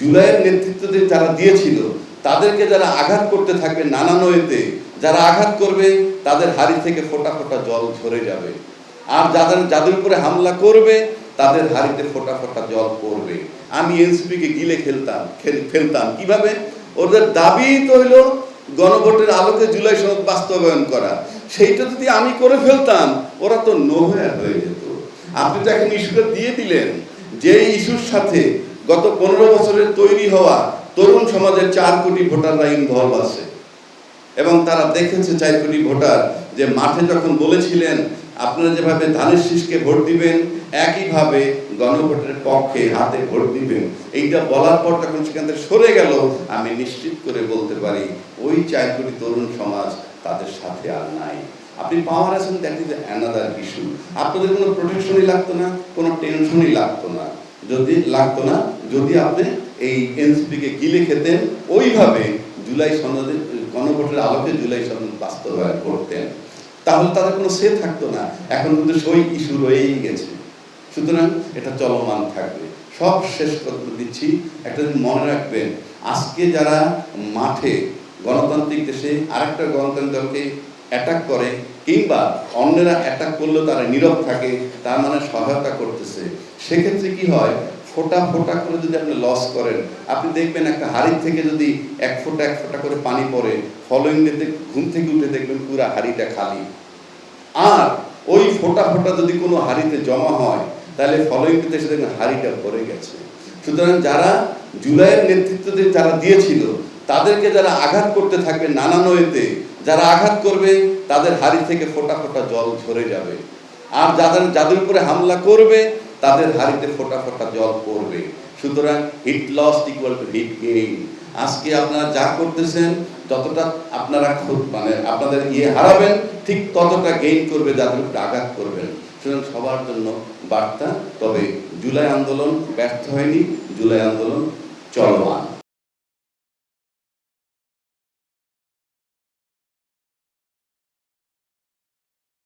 জুলাইয়ের নেতৃত্ব যারা দিয়েছিল তাদেরকে যারা আঘাত করতে থাকবে নানান ওয়েতে, যারা আঘাত করবে তাদের হাড়ি থেকে ফোঁটা ফোঁটা জল ঝরে যাবে, আর যাদের উপরে হামলা করবে তাদের হাড়িতে ফোঁটা ফোঁটা জল পড়বে। আমি এনসিপিকে গিলে ফেলতাম কিভাবে? ওদের দাবি তো হলো গণভোটের আলোকে জুলাই সনদ বাস্তবায়ন করা, সেইটা যদি আমি করে ফেলতাম ওরা তো নোহ্যার হয়ে যেত। আপনি তো এখন ইস্যুটা দিয়ে দিলেন, যে ইস্যুর সাথে গত 15 বছরের তৈরি হওয়া তরুণ সমাজের 4 কোটি ভোটাররা ইনভলভ আছে, এবং তারা দেখেছে 4 কোটি ভোটার যে মাঠে যখন বলেছিলেন আপনারা যেভাবে ধানের শীষকে ভোট দিবেন একইভাবে গণভোটের পক্ষে হাতে ভোট দিবেন, এইটা বলার পর যখন সেখান থেকে সরে গেল, আমি নিশ্চিত করে বলতে পারি ওই 4 কোটি তরুণ সমাজ তাদের সাথে আর নাই। আপনি পাওয়ার আছেন, দ্যাট ইজ অ্যানাদার ইস্যু। আপনাদের কোনো প্রোটেকশনই লাগতো না, কোনো টেনশনই লাগতো না, যদি আপনি এই এনসিপিকে গিলে খেতেন, ওইভাবে জুলাই সনদের গণভোটের আলোকে জুলাই সনদ বাস্তবায়ন করতেন, তাহলে তাদের কোনো সে থাকতো না। এখন কিন্তু সই ইস্যু রয়েই গেছে, সুতরাং এটা চলমান থাকবে। সব শেষ করতে দিচ্ছি, একটা মনে রাখবেন, আজকে যারা মাঠে গণতান্ত্রিক দেশে আরেকটা গণতান্ত্রিক দলকে অ্যাটাক করে কিংবা অন্যরা অ্যাটাক করলেও তারা নীরব থাকে, তার মানে সহায়তা করতেছে। সেক্ষেত্রে কি হয়, ফোঁটা ফোঁটা করে যদি আপনি লস করেন, আপনি দেখবেন একটা হাড়ির থেকে যদি এক ফোঁটা করে পানি পড়ে, ফলোইং ডেতে ঘুম থেকে উঠে দেখবেন পুরো হাড়িটা খালি। আর ওই ফোঁটা ফোঁটা যদি কোনো হাড়িতে জমা হয় তাহলে ফলোইং ডেতে এসে দেখবেন হাড়িটা ভরে গেছে। সুতরাং যারা জুলাইয়ের নেতৃত্ব যারা দিয়েছিল তাদেরকে যারা আঘাত করতে থাকবে নানান ওয়েতে, যারা আঘাত করবে তাদের হাড়ি থেকে ফোঁটা ফোঁটা জল ঝরে যাবে, আর যাদের উপরে হামলা করবে তাদের হাড়িতে ফোঁটা ফোঁটা জল পড়বে। সুতরাং heat lost equal to heat gain. আজকে আপনারা যা করতেছেন, যতটা আপনারা আপনাদের হারাবেন, ঠিক ততটা গেইন করবে যাদের উপরে আঘাত করবেন। সুতরাং সবার জন্য বার্তা, তবে জুলাই আন্দোলন ব্যর্থ হয়নি, জুলাই আন্দোলন চলমান।